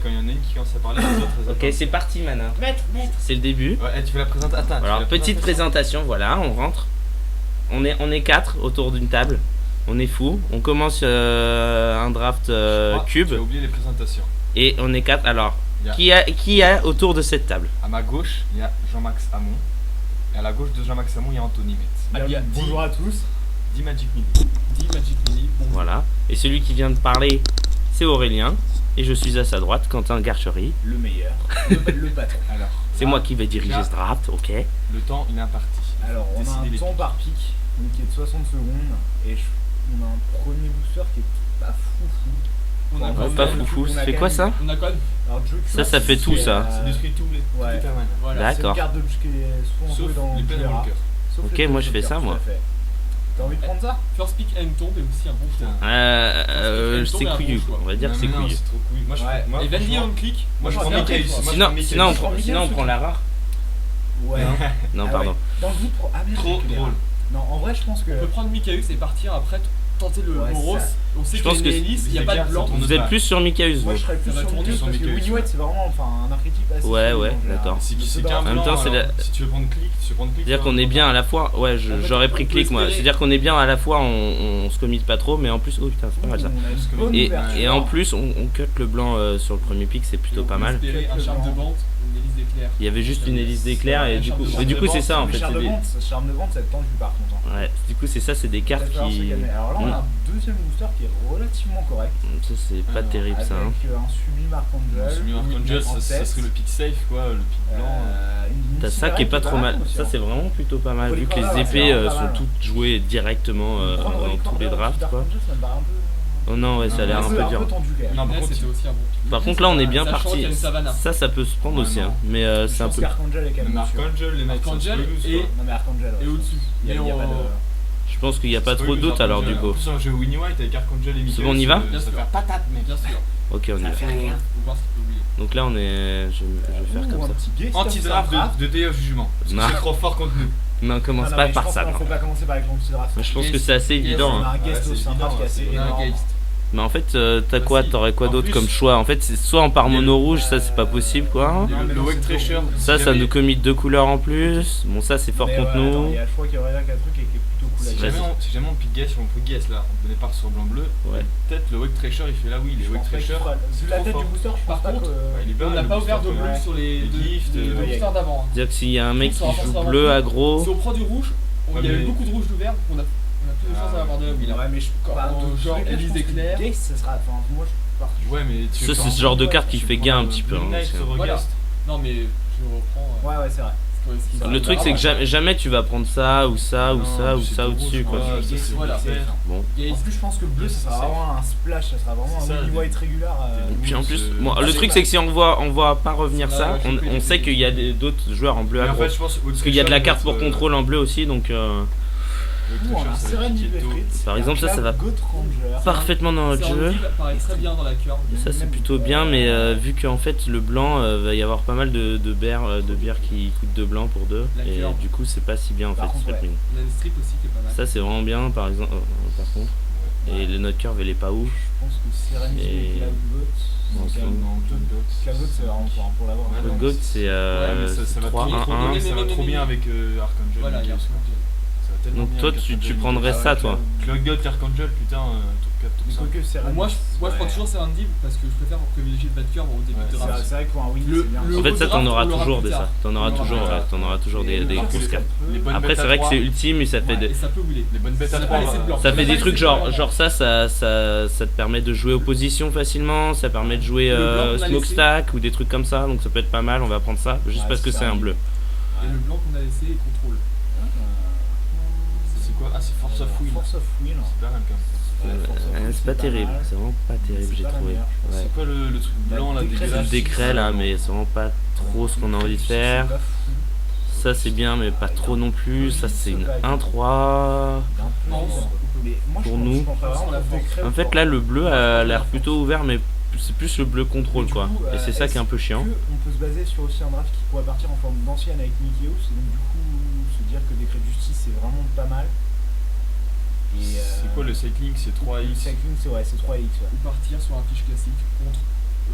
quand il y en a une qui commence à parler, les autres elles Ok, attendent. c'est parti, Manin. Maître. C'est le début. Ouais, tu fais la présentation. Attends, Alors, petite présentation, voilà, on rentre. On est 4 autour d'une table. On est fou. On commence un draft cube. Tu as oublié les présentations. Et on est 4. Alors, Il y a- qui y a autour de cette table? À ma gauche, il y a Jean-Max Hamon. Et à la gauche de Jean-Max Hamon, il y a Anthony Metz. Bien, bonjour à tous. 10 Magic Mini. 10 Magic Mini. Voilà. Et celui qui vient de parler, c'est Aurélien. Et je suis à sa droite, Quentin Garchery. Le meilleur. le patron. Alors, C'est moi qui vais diriger Là. ce draft, ok. le temps, il est imparti. Alors, on a Décidez un les temps par pic, donc qui est de 60 secondes. Et on a un premier booster qui est pas foufou. On a Ouais, quand pas même- foufou. on a C'est quand quoi même- ça? On a quand même. Alors, Joe Ça, ça fait tout, ça. C'est détruit tous les ouais. Superman. Voilà. D'accord. C'est une carte de qui est souvent Sauf jouée dans les Pyrrha. Planeswalkers. Sauf Ok, les moi, je fais Planeswalkers, ça, moi. tout à fait. T'as envie de prendre ça? First pick M tombe est aussi un bon choix. C'est couillu, quoi. On va dire que c'est Non, couillu. c'est trop couillu. Moi, je Ouais. moi, Et Vandy franchement, on click. moi, je prends bien Michael. pris, Moi, je Sinon, prends Michael. sinon, Je prends Michael, on je prend la rare. Ouais. Non, Ah pardon. ouais. Dans le doute, ah merde, Trop j'ai drôle. Non, en vrai, je pense que. On peut prendre Mikaeus et partir après tenter le Ouais, Boros. ça. On sait Je qu'il y pense a que une hélice, il n'y a les pas de cartes blanc. sont Vous êtes plus sur Mikaeus, Moi, vous. je serais plus Ça va sur tourner Mikaeus sur parce que Mikaeus, Winnie White, c'est vraiment un archétype assez. Ouais, solide, ouais, en général. d'accord. C'est Le qu'un peu En même blanc. temps, c'est alors, la- Si tu veux prendre clic, tu veux prendre clic. C'est-à-dire qu'on est bien à la fois. Ouais, j'aurais pris on peut clic, moi. espérer. C'est-à-dire qu'on est bien à la fois, on se commit pas trop, mais en plus. Oh putain, c'est pas mal ça. On a une Parce que- bonne Et, ouverture. et en plus, on cut le blanc sur le premier pick, c'est plutôt pas mal. Espérer un charme de vente, une hélice d'éclair. Il y avait juste une hélice d'éclair et du coup, mais du coup c'est ça en fait. Charme c'est de des- vente, charme de vente, ça te tend du par contre. Hein. Ouais, du coup c'est ça, c'est des cartes Ça va falloir se qui. calmer. Alors là, on a un deuxième booster qui est relativement correct. Ça c'est pas Alors, terrible ça. hein. Avec un Sublime Archangel. Celui Archangel, ça serait le pic safe, quoi. Le pic blanc. T'as ça qui est pas trop mal. Ça c'est vraiment plutôt pas mal vu que les Polychrome, épées c'est vraiment pas sont mal. toutes jouées directement dans tous les drafts quoi. Ça me paraît un peu. Oh non ouais, ça a l'air un peu dur. tendu quand même. Non, par Là, contre, c'était aussi un bon pick. Par contre là on est bien Sachant parti. qu'il y a une savannah. Ça peut se prendre Ouais, aussi non. hein. Mais c'est un Je pense peu. qu'Archangel est quand le même au-dessus. Archangel, les mecs, Archangel c'est spoilers, et- quoi. Non mais Archangel. Et au-dessus. Il y a Mais pas de. Je pense qu'il y a pas trop Spoilers, d'autres alors du Archangel. coup. En plus, un jeu Winnie White avec Archangel et Michael. C'est bon, on y va Bien Ça sûr. fait patate, mec. Bien sûr. Ok on y va. fait rien. Faut voir ce qu'il peut oublier. Donc là on est. Je vais faire comme ça. Anti-draft de DA jugement. Parce que Non. c'est trop fort contre nous. Non commence pas par ça. Il non. faut pas commencer par l'anti-draft. Mais je pense que c'est assez évident. On hein. a un guest Ouais, aussi, c'est un draft qui est assez évident, On a un énorme. Geist. Mais en fait, t'as quoi? Vas-y. T'aurais quoi En d'autre plus- comme choix? En fait, c'est soit on part Il y a mono le- rouge, ça c'est pas possible quoi. Il y a Non, mais le non, Wake c'est Treasure. trop- Ça nous commit 2 couleurs en plus. Bon, ça c'est fort Mais contre ouais, attends, nous. il y a- Je crois qu'il y aurait là qu'un truc qui est plutôt cool à Si dire. jamais on pique guess, on peut guess là, on venait pas sur blanc-bleu. Ouais. Peut-être le Wake Treasure il fait là, oui, les Je Wake pense pas qu'il Treasure. fera- Vu la trop tête fort. du booster, je Par pense pas contre, que. Il est On n'a pas ouvert de bleu ouais. sur les Les deux gifts, deux ouais. boosters d'avant. hein. C'est-à-dire que s'il y a un mec Ça qui va joue forcément bleu plus. aggro, Si on prend du rouge, il y Ouais, avait mais- beaucoup de rouge d'ouvert, donc on a plus de chances d'avoir de la wheel. Ouais, mais je Quand- genre Elise d'éclair. Geist, ça sera. Enfin, moi je pars. Ouais, mais tu ça veux c'est pas- ce genre de ouais, carte qui tu fait prends gain un le petit peu. Blue hein, Knight parce que- sur Voilà. Regast. Non, mais je reprends. Ouais, c'est vrai. ce qu'il Le truc c'est que jamais tu vas prendre ça ou ça ou Non, ça ou c'est ça tout au-dessus rouge, quoi. ouais. ça, c'est Voilà. vert. Bon. En plus, je pense que bleu, ça sera vraiment un splash, ça sera vraiment C'est un ça, Winnie White régulier. Et puis en plus, c'est- bon, Ah, le c'est truc pas- c'est que si on voit pas revenir Ça ça, va occuper on les sait qu'il y a d'autres joueurs en bleu Mais en aggro. fait, je pense Parce qu'il y a de la carte pour contrôle en bleu aussi, donc Nous, on a un Seren Fritz. Par exemple, ça va Goth Ranger. parfaitement dans notre jeu. paraît très bien dans la curve. Ça c'est plutôt bien, mais vu qu'en fait le blanc va y avoir pas mal de bières qui coûtent 2 blancs pour 2 La et curve. du coup c'est pas si bien en fait Par contre, cette ouais. mine. On a une strip aussi qui est pas mal. Ça c'est vraiment bien par exemple par contre. Et le note curve elle est pas ouf. Je pense que Seren Et- et Bon, Cloud Goth, c'est vraiment pour l'avoir. Ouais, Le non, GOAT c'est ça va 3 trop 1 bien, 1. ça va trop bien avec Archangel. Voilà, il y a un Michael. truc. Ça va tellement Donc bien toi avec tu Archangel, prendrais Michael. ça toi. Cloud God, Archangel, putain, top 4, top 5. Que Seren. Moi, je prends toujours Serendip parce que je préfère privilégier le bad curve au début Ouais, de C'est draft. c'est vrai que pour un win, Le- c'est bien. le- En fait ça t'en draft, auras on l'aura toujours plus des ça. tard. T'en auras On l'aura toujours plus tard. t'en auras toujours des Les grosses bêtes cartes. Les bonnes Après bêtes c'est à vrai que trois. c'est ultime et ça fait Et des ça peut wheeler. Les bonnes bêtes à Ça 3. va laisser de blanc. ça fait des Ouais, trucs c'est genre bien. ça te permet de jouer opposition facilement, ça permet de jouer Le blanc qu'on a smokestack ou des trucs comme ça, donc ça peut être pas mal, on va prendre ça juste Ouais, parce que c'est c'est ça. un bleu. Et le blanc qu'on a laissé est contrôle. C'est quoi? Ah, c'est Force of Will. Force of Will. C'est pas mal quand même. C'est pas terrible, mal. c'est vraiment pas terrible C'est j'ai pas la trouvé. meilleure, je Ouais. C'est quoi le truc blanc là? Décret, C'est le dégueulasse décret là, mais c'est vraiment pas trop ce qu'on a envie de faire. C'est pas fou. Ça c'est bien, mais pas trop non plus. Ça c'est une 1-3. Non, Mais moi, je Pour pense- nous. je pense vraiment On l'a au décret En fait fort. là le bleu a l'air plutôt ouvert, mais c'est plus le bleu contrôle Du quoi. coup, Et c'est ça qui est un peu chiant. On peut se baser sur aussi un draft qui pourrait partir en forme d'ancienne avec Nikeos et donc du coup se dire que Décret de Justice c'est vraiment pas mal. Et C'est quoi le cycling? C'est le 3X. cycling c'est ouais, c'est 3X ouais. Ou partir sur un fiche classique contre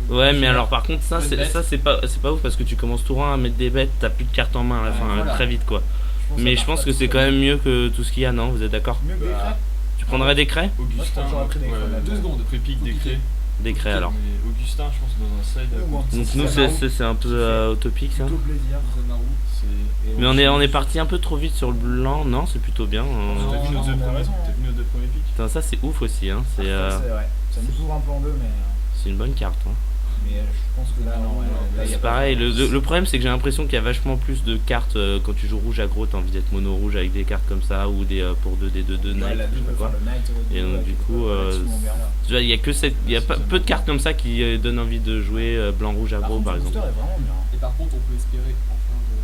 Ouais, mais alors par contre, ça, Bonne c'est bête. ça c'est pas ouf parce que tu commences tout rang à mettre des bêtes, t'as plus de cartes en main à la Ouais, fin, voilà. très vite quoi. pense Mais ça je part pense pas que tout c'est seul. quand même mieux que tout ce qu'il y a, non? Vous êtes d'accord? Mieux que des crêpes. Tu prendrais des craies? Augustin, Moi, je pense que j'aurais pris des crêpes. 2 secondes. Prépique des craies. Des craies alors. Mais Augustin, je pense, dans un side. Ou un petit Donc nous, Samaru, c'est un peu utopique ça. plutôt plaisir. Zamaru. c'est. Mais on est parti un peu trop vite sur le blanc, non? C'est plutôt bien. T'as vu Non, nos deux on a premiers raison, hein. t'as vu nos deux premiers pics? Putain, ça c'est ouf aussi, hein. C'est ouais. Ça nous ouvre un peu en deux, C'est une bonne carte. Hein. mais je pense que là, non, ouais, là, y a C'est pas- pareil, le problème c'est que j'ai l'impression qu'il y a vachement plus de cartes quand tu joues rouge aggro, t'as envie d'être mono rouge avec des cartes comme ça ou des pour 2 des 2 Ouais, night, la je sais double, pas quoi. enfin, le Knight, Et donc, du coup, Tu vois, il y a que il y a pas, peu de cartes comme ça qui donnent envie de jouer blanc rouge aggro par exemple. Le booster est vraiment bien. Et par contre, on peut espérer en fin de.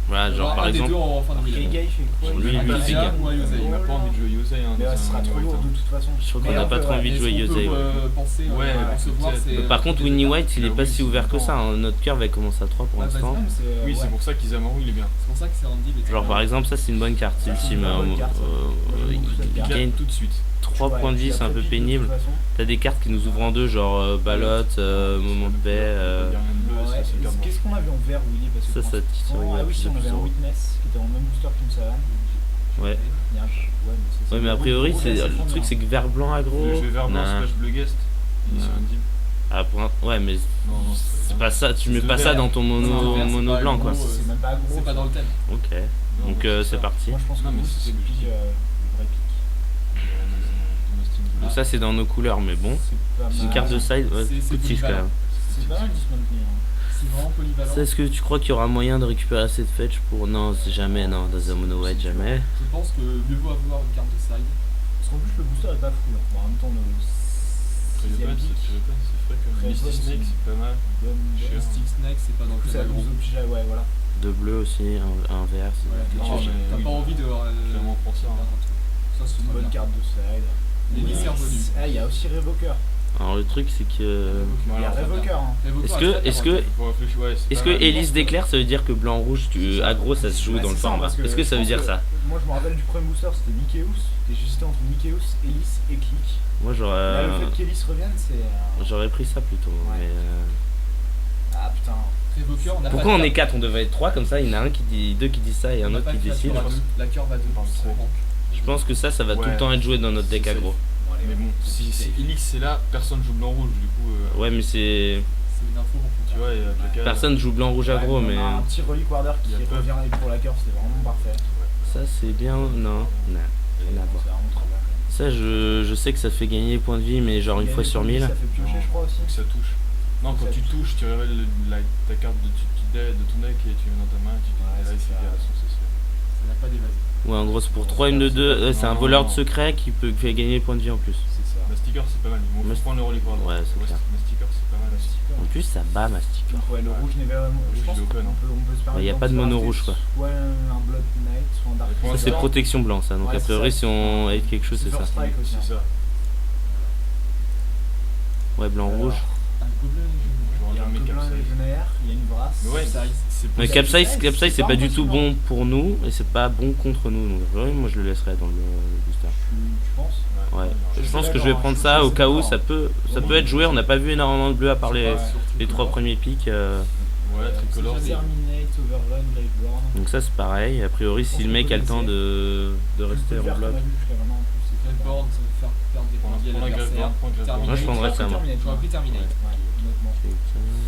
Voilà, genre avoir par un des exemple. deux en fin de Kegai milieu. fait quoi Lui, il lui, va c'est pas- gars. ou un Yosei. Il a pas envie de jouer Yosei. Hein, Mais ouais, dans ce sera un trop lourd white, de toute façon. Je crois qu'on Mais n'a un pas peu, trop ouais. envie de jouer Est-ce qu'on Yosei. peut, Ouais. penser Ouais, recevoir peut-être. c'est. Par contre, Winnie White, il est Ah pas oui, si c'est ouvert que bon. ça. Hein. Notre curve elle commence à 3 pour Ah, l'instant. Non, mais Oui, ouais. c'est pour ça qu'Isamaru il est bien. C'est pour ça que c'est Randy. Genre par exemple, ça c'est une bonne carte. Ouais, Ultime, c'est une bonne carte, ça. il Il Gagne gagne gagne tout de suite. 3 Ouais, points de vie, puis c'est un après, peu pique de pénible. toute façon. T'as des cartes qui nous ouvrent en deux, genre Balotte, Moment de paix. Ouais, qu'est-ce qu'on avait en vert, Willy? Parce que Ça, ça pour titille, l'instant- Ah ouais, oui, plus si, de on plus avait un en haut. Witness qui était en même booster qu'une savane. Ouais. Il y a un- Ouais, mais c'est Ouais, mais a priori, rouge, c'est là, le fond truc, bien. c'est que vert blanc aggro. Je vais vers blanc Nah. slash bleu guest. Il est sur Nah. un deal. Ah, ouais, mais Non, non, c'est pas ça. Tu mets C'est pas de ça vert. dans ton Non, mono vert, c'est mono pas blanc aggro, quoi. C'est même pas gros. C'est pas dans le thème. Ok. Non, Donc mais c'est parti. Moi, je pense que Non, mais rouge, c'est c'est le ce que pic, je dis. le vrai pic. Donc ça c'est dans nos couleurs, mais bon. C'est pas C'est une mal. carte de side, ouais, C'est coup de 6 quand polyvalent. même. C'est pas mal Dismantling. C'est vraiment polyvalent. Ça, est-ce que tu crois qu'il y aura moyen de récupérer assez de fetch pour. Non, c'est jamais, non, dans un mono white, jamais. Je pense que mieux vaut avoir une carte de side. Parce qu'en plus, le booster est pas fou là. Bon, en même temps, le Triopen, sixième pic, c'est frais quand même. Misty Snake, c'est pas mal. bonne. Cher. Stick Snake, c'est pas dans le Plus, ça thème nous aggro. oblige à. Ouais, voilà. Deux bleus aussi, un vert. c'est- Voilà, Non, mais t'as oui, pas envie de. clairement pour ça, hein. Ça, c'est C'est une bonne carte de side. L'émissaire venu. Ah, il y a aussi Revoker. Alors le truc c'est que. Il y a Voilà, Revoker. Hein. Est-ce que Faut réfléchir, ouais, c'est est-ce pas que mal. Hélice d'éclair ça veut dire que blanc rouge tu aggro ça se joue Ouais, dans le c'est ça, format? parce que Est-ce que ça je veut pense dire que- ça? Moi, je me rappelle du premier booster, c'était Nikeus. C'était juste entre Nikeus, Elise et Click. Moi Là, le fait qu'Elise revienne, c'est. j'aurais pris ça plutôt. Ouais. Mais, Ah putain. Révoqueur, on a pourquoi pas on de est 4? On devait être 3 comme ça, il y en a un qui dit, deux qui dit ça et on un a autre pas qui de décide. curve à deux. La curve à deux. Trop. Je pense que ça va tout le Ouais. temps être joué dans notre deck C'est aggro. Bon, allez, Mais bon, si Elix est là, personne joue blanc-rouge, du coup. Ouais, mais c'est. C'est une info pour Tu vois, il y a Jackal. Personne joue blanc-rouge aggro, Ouais, mais. on a un petit relique warder qui Il y a peu. revient et pour la curve, c'est vraiment parfait. Ça c'est bien. Non. Rien à voir. C'est vraiment trop bien. Ça, je sais que ça fait gagner des points de vie, mais genre une fois sur 1000. Ça fait piocher, je crois aussi. Donc ça touche. Non, quand Ça tu touche. touches, tu révèles ta carte de ton deck et tu mets dans ta main, tu dis Ouais, là, il c'est fait ça. gaffe, c'est sûr. Ça n'a pas d'évasion. Ouais, en gros, c'est pour 3 M de 2. C'est un Non, voleur de non. secret qui peut fait gagner des points de vie en plus. C'est ça. Masticker, c'est pas mal. Ils vont Mast- prendre le relique warder. Ouais, c'est clair. Masticker, c'est pas mal aussi. En plus, ça bat ma sticker. Ouais, le rouge n'est vraiment. Je Rouge, pense il est qu'on open, hein. peut se permettre. Il y a pas de d'en mono rajouter rouge, quoi. Soit un Blood Knight, soit un Dark Et pour Ça, Knight. c'est l'instant, protection blanc, ça. Donc, Ouais, a c'est priori, ça. si on hate quelque chose, c'est ça. First Strike aussi. C'est ça. Ouais, blanc-rouge. Un gobelin Il y a un Mes gobelin capsize. légionnaire, il y a une brasse. Mais ouais, c'est Mais possible. Capsize, c'est pas du tout impressionnant. bon pour nous et c'est pas bon contre nous. Donc, a priori, moi, je le laisserai dans le booster. Tu penses? Ouais. Je Je suis pense que je d'accord, vais hein, prendre je ça suis au cas où d'accord. ça peut être joué. On n'a pas vu énormément de bleu à part les Ouais. 3 premiers pics. Ouais, tricolore. c'est jamais- Terminate, Overrun, Graveborn. Donc, ça, c'est pareil. A priori, si le mec a le temps de rester en bloc. Redboard, ça va faire perdre des points de vie à Prends la l'adversaire. Graveborn, Moi, je prendrais ça, moi. J'aurais pris Terminate. Honnêtement.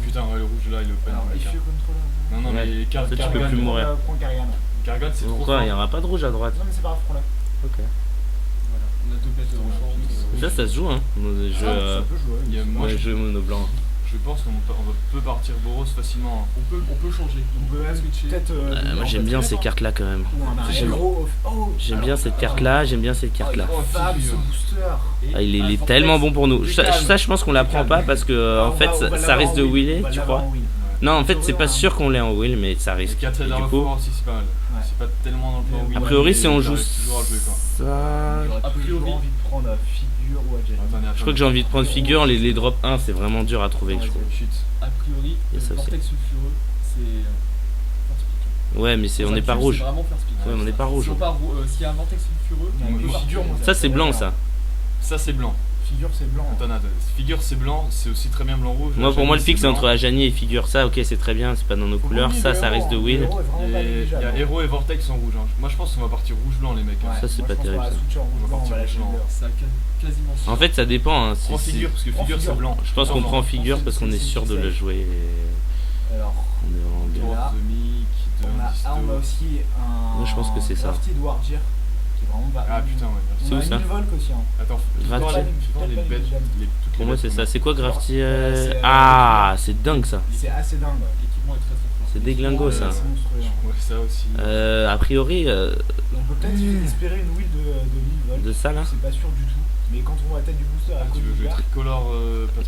Putain, ouais, le rouge là, il est open. Alors, avec If un- You Controller. Non, non, Ouais. mais Ça, tu peux Cargan, plus mourir. Prends Carrigan. Cargan, c'est trop Pourquoi fort. il n'y aura pas de rouge à droite? Non, mais c'est pas grave, prends-la. Ok. Voilà. On a deux bêtes de rechange. Ça, ça se joue, hein. Dans des jeux, Ça peut jouer. il y a moi, jeux mono blanc. Je pense qu'on peut partir Boros facilement. On peut changer. On peut même switcher. peut-être. Moi, j'aime bien ces cartes-là quand même. Ou un J'aime- gros. Oh, J'aime bien cette carte-là, j'aime bien cette carte-là. Fab, ce booster. Ah, il est tellement bon pour nous. Ça, je pense qu'on la prend pas parce que en fait, ça risque de wheeler, tu crois? Non, en fait, c'est pas sûr qu'on l'ait en wheel, mais ça Et risque. 4 Et aides du à coup, aussi, c'est pas mal. Ouais. C'est pas tellement dans le plan. a win, priori, mais si on joue t'arrives toujours à jouer, quoi. ça, J'aurais A toujours priori. envie de prendre figure ou agile. Attendez, je crois que j'ai envie de prendre figure. Les drop 1, c'est vraiment dur à trouver, je trouve. Shit. A priori, Il y a ça le aussi. vortex sulfureux, c'est. First pick. Ouais, mais on n'est pas C'est rouge. vraiment first pick. Ouais, mais on n'est pas rouge. S'il y a un vortex sulfureux, Ouais, on peut mais partir. figure, Ça, c'est blanc, ça. Ça, c'est blanc. Figure, c'est blanc. Attends, figure c'est blanc, c'est aussi très bien blanc-rouge. Moi, pour moi, le pic, c'est blanc. entre Ajani et Figure. Ça, ok, c'est très bien, c'est pas dans nos Faut couleurs. oublier Ça, le ça héros, risque de hein. win. Le héros est vraiment pas Il y négligeable, a hein. Hero et Vortex en rouge. Hein. Moi, je pense qu'on va partir rouge-blanc, les mecs. Hein. Ouais, Ça, c'est moi, pas je pense terrible, qu'on va ça. switcher en rouge On va blanc, on partir va lâcher le rouge bleu. C'est quasiment sûr. En fait, ça dépend. Hein. Prends figure, parce que Prends figure c'est figure. blanc. Je pense qu'on prend Figure parce qu'on est c'est sûr de le safe. jouer. Alors, On est vraiment bien. Tour Là. de Mick, de on a aussi un. Moi, je pense que c'est ça. Drafted Wargear, qui est vraiment pas. Ah putain, ouais. C'est On où a ça une Volk aussi. Hein. Attends, Grafty. fais voir les bêtes. Toutes Pour les moi, bêtes c'est qu'on ça. a. C'est quoi Grafty c'est, Ah, c'est dingue ça. C'est assez dingue. Ouais. L'équipement est très très fort. C'est déglingo ça. C'est monstrueux. Hein. Ouais, ça aussi. A priori, On peut peut-être espérer une wheel de Lille Volk. de ça là. C'est pas sûr du tout. Mais quand on voit la tête du booster à Ah, tu côté veux du jouer vert, tricolore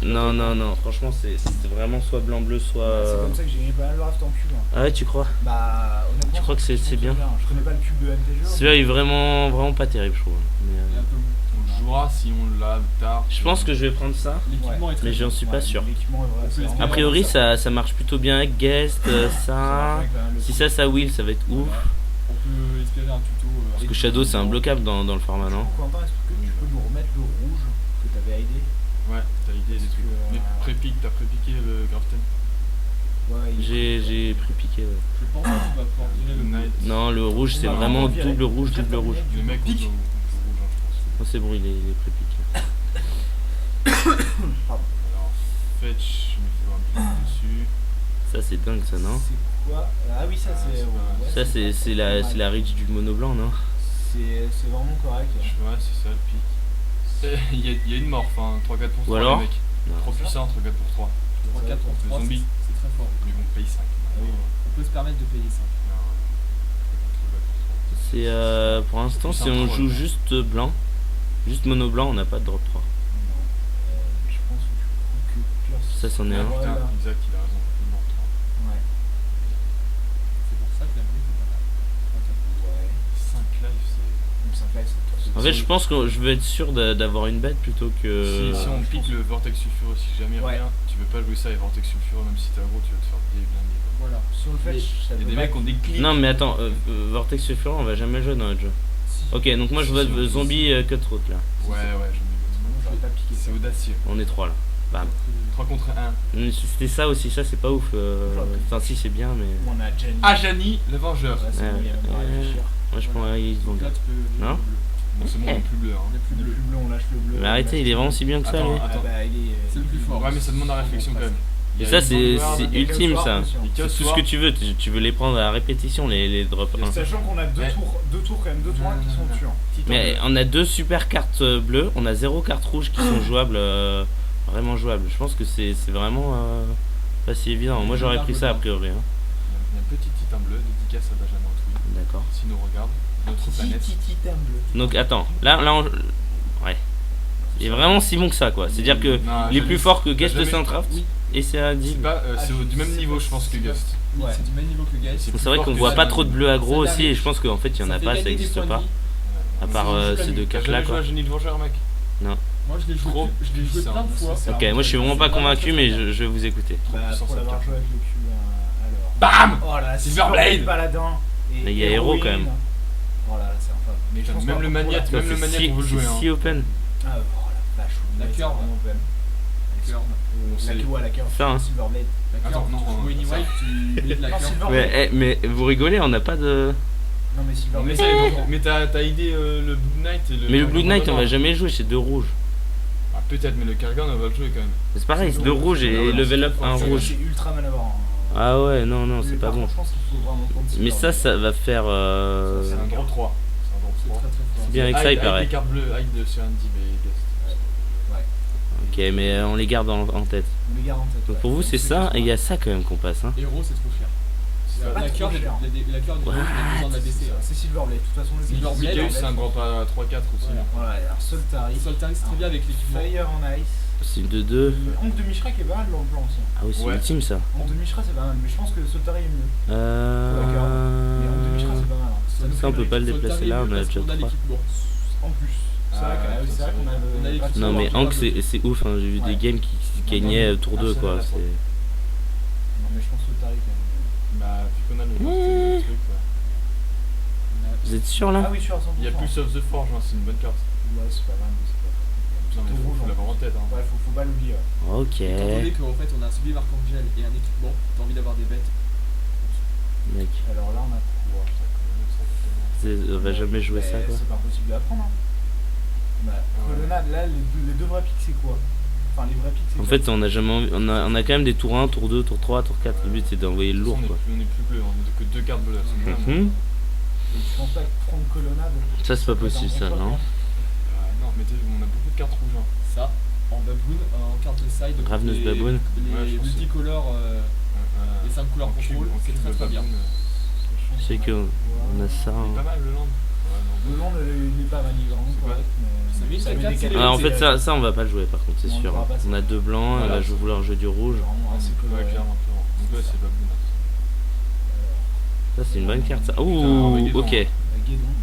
Non, non, non. Franchement, c'est vraiment soit blanc-bleu, soit. c'est comme ça que j'ai gagné pas mal de draft en cube. Hein. Ah ouais, tu crois? Bah, honnêtement. Tu crois que c'est je pense bien? Je connais pas le cube de MTG. Celui-là est vraiment pas terrible, je trouve. Mais, Il est un peu mou. On le jouera si on l'a tard. je pense que je vais prendre ça. L'équipement est très Mais j'en fort. suis pas sûr. L'équipement est vrai. On peut c'est espérer A vraiment- priori, ça marche plutôt bien avec Guest, ça. marche avec pas mal de Si trucs. ça wheel, ça va être ouf. Voilà. On peut espérer un tuto. Parce que Shadow, c'est imbloquable dans le format, non? Quentin, est-ce que tu peux nous remettre le rouge que t'avais aidé? Ouais, t'as idée des Parce trucs. que, Mais t'as pré-piqué le Grafton. Ouais, J'ai pris piqué. Ouais. Je pense que tu vas pouvoir virer Le le Knight. Non, le rouge, c'est On va vraiment vraiment virer. double rouge, double rouge. Les mecs, on Pique. joue rouge, hein, je Oh, c'est bon, il est pré-piqué. Pardon. pense. Alors, Fetch, je me fais voir un petit peu dessus. Ça, c'est dingue, ça, non? C'est quoi? Ah oui, ça Ah, c'est. c'est pas- ouais, Ça, c'est pas mal. la reach du mono blanc, non? C'est vraiment correct. Ouais, c'est ça le pic. Il y a une morph, hein, 3-4 pour 3, Ou alors les mecs. Non. Trop puissant, 3-4 pour 3. 3-4 pour Le 3, zombie. c'est très fort. Mais bon, paye 5. Ah oui. On peut se permettre de payer 5. C'est pour l'instant, C'est si un on troll. joue juste blanc, juste mono blanc, on n'a pas de drop 3. Non. Je pense que du coup que Curse. Ça, c'en est un. Voilà. Putain, exact, il a raison. Il manque 3. Ouais. C'est pour ça que la mêlée, c'est pas mal. 3-4. Ouais. 5 lives, c'est. Même 5 lives, c'est En fait, je pense que je veux être sûr d'avoir une bête plutôt que. Si on je pique pense. le Vortex Sulfureux, si jamais Ouais. rien, tu veux pas jouer ça et Vortex Sulfureux, même si t'es aggro, tu vas te faire bien blindé. Voilà. Si on le fait, ça Il y a peut des pas mecs qui ont des clics. Non, mais attends, Vortex Sulfureux, on va jamais jouer dans notre jeu. Si. Ok, donc moi je vote zombie cutthroat là. Ouais, je me Non, j'aurais pas piqué. C'est audacieux. On est 3 là. Bam. 3 contre 1. C'était ça aussi, ça c'est pas ouf. Enfin, si, c'est bien, mais. On a Jenny. Ajani, le Vengeur. Ouais, c'est Ouais, bon, il y a même pas à ouais. réfléchir. Moi je prends un Ice Donc là, tu peux virer Non le bleu. Bon, c'est bon, on est plus bleu. On Hein. est plus Le bleu. plus bleu, on lâche le bleu. Mais arrêtez, il est vraiment si bien que ça Attends, lui. Ah attends. bah, il est. C'est le plus fort. Ouais, mais ça demande la réflexion quand même. Et Il y a ça une c'est Vanguard, c'est il y a ultime ça. Les C'est Chaos tout ce War. que tu veux, tu veux les prendre à répétition les drop 1. Sachant qu'on a deux Ouais. tours quand même, deux tours qui sont tuants. Mais on a 2 super cartes bleues, on a 0 cartes rouges qui sont jouables, vraiment jouables. Je pense que c'est vraiment pas si évident. Moi j'aurais pris ça a priori. Hein. Il y a un petit titan bleu, dédicace à Benjamin Twin. D'accord. S'il nous regarde, notre planète. Donc attends, là ouais. Il est vraiment si bon que ça quoi. C'est-à-dire que Non, il est jamais- plus fort que Guest de jamais- Saint-Traft Oui. et c'est un C'est deal. pas, c'est du même niveau, je pense, que c'est Gust. Oui, Ouais. c'est du même niveau que Guest. C'est C'est plus vrai fort qu'on que voit ça, pas mais- trop de bleu aggro ça aussi et je pense qu'en fait il y en a fait pas, ça gagner des existe points de pas. vie. À part C'est ces juste 2 T'as cartes là jamais joué quoi. à Génie de Vengeur, mec? Moi, je l'ai joué Trop plein de puissant. fois. C'est Ok, moi je suis vraiment pas convaincu mais je vais vous écouter. Bah, puissant, pour cette l'avoir carte. joué avec le cul, alors. BAM! Oh là là, Silverblade. Paladin. Mais il y a Héros, quand même. Oh là là, c'est infâme. Mais je Putain, pense même pas le pour la- Magnate, même le Magnate, on veut le jouer. Hein. si open. Ah, oh la vache. La c'est curve. vraiment open. Curve. La queue à la curve. Ça, hein. Silverblade. La Attends, curve, non, tu joues Any ça. White, tu mets de la Non, curve. Silverblade. Mais vous rigolez, on n'a pas de. Non, mais Mais Silverblade. ça, mais t'as idée le Blue Knight et le. Mais le Blue Knight on va Cargan. jamais le jouer, c'est 2 rouges. Ah, peut-être, mais le Cargan, on va le jouer quand même. C'est pareil, c'est 2 rouges et Ouais, level up c'est 1 fort, rouge. C'est ultra manœuvrant. Ah ouais, non, c'est Mais pas par bon. contre, je pense qu'il faut vraiment prendre Mais ça, Silverblade. ça va faire. C'est un drop 3. C'est un drop C'est 3. très très fort. C'est bien avec ça, il paraît. Avec des cartes bleues, avec de sur Andy et Gust. Ok, mais on les garde en tête. On les garde en tête. Donc ouais. pour vous, c'est ça, et il y a ça quand même qu'on passe. Hein. Héros, c'est trop cher. pas La trop curve, cher. la curve, il a besoin de la baisser. C'est Silverblade. De toute façon, le Silverblade, Mickey, c'est un drop à 3-4 aussi. Ouais. Voilà, alors Soltari. Soltari, c'est très bien avec l'équipement. Fire en ice. C'est 2-2. Oncle de Mishra qui est pas mal dans le plan aussi. Ah oui, c'est Ouais. ultime ça. Oncle de Mishra c'est pas mal, mais je pense que Soltari est mieux. Mais Oncle de Mishra c'est pas mal. Hein. nous Ça, on fait peut le- pas le Soltari déplacer est là, mieux on a parce déjà qu'on 3. l'équipement. En plus. C'est vrai Ah, qu'on ça, a c'est qu'on a On a le. l'équipement. Non, mais Soltari, Hank, c'est ouf. Hein. J'ai vu des Ouais. games qui gagnaient tour 2 quoi. Ah, C'est- Non, mais je pense Soltari quand même. Bah, vu qu'on a le truc, ouais. Vous êtes sûr là? Ah oui, je suis à 100%. Il y a plus of the Forge, hein, c'est une bonne carte. Ouais, c'est pas mal, mais c'est pas. Putain, mais faut l'avoir en tête. Hein. Ouais, faut pas l'oublier. Ouais. Ok. Étant donné qu'en fait on a un sublime archangel et un équipement, t'as envie d'avoir des bêtes. Mec, Alors là, on a quoi? on va jamais jouer ça quoi. C'est pas possible d'apprendre. Hein. Bah, Colonnade, là, les deux vrais pics, c'est quoi? Enfin, les vrais pics, c'est En quoi? fait, on a jamais envie- on a quand même des tours 1, tour 2, tour 3, tour 4. Le but c'est d'envoyer le lourd on est quoi. plus bleu, on a que 2 cartes bleues. C'est vraiment- Mhm. Et tu penses pas que prendre Colonnade. Ça c'est pas peut être un possible bon ça, choix, non? Non, mais on a beaucoup de cartes rouges. Hein. Ça, en baboon, en carte de side, Ravenous les, baboon. Ouais, je les pense que multicolores, les 5 couleurs contrôle, c'est très bien. C'est que on a ça. C'est pas hein. mal le land. Le long, il est pas vanille, vraiment C'est correct, Ça met mais sa met carte, des c'est calculs, Ah, en fait c'est- ça on va pas le jouer par contre, c'est Non, on sûr. pourra pas, On a 2 blancs, Voilà. elle va vouloir jouer du rouge. vraiment assez Ouais, coloré. clairement. Donc là, c'est pas bon. Ça c'est une bonne carte ça. Putain, Ouh, Armageddon. ok. Guédon.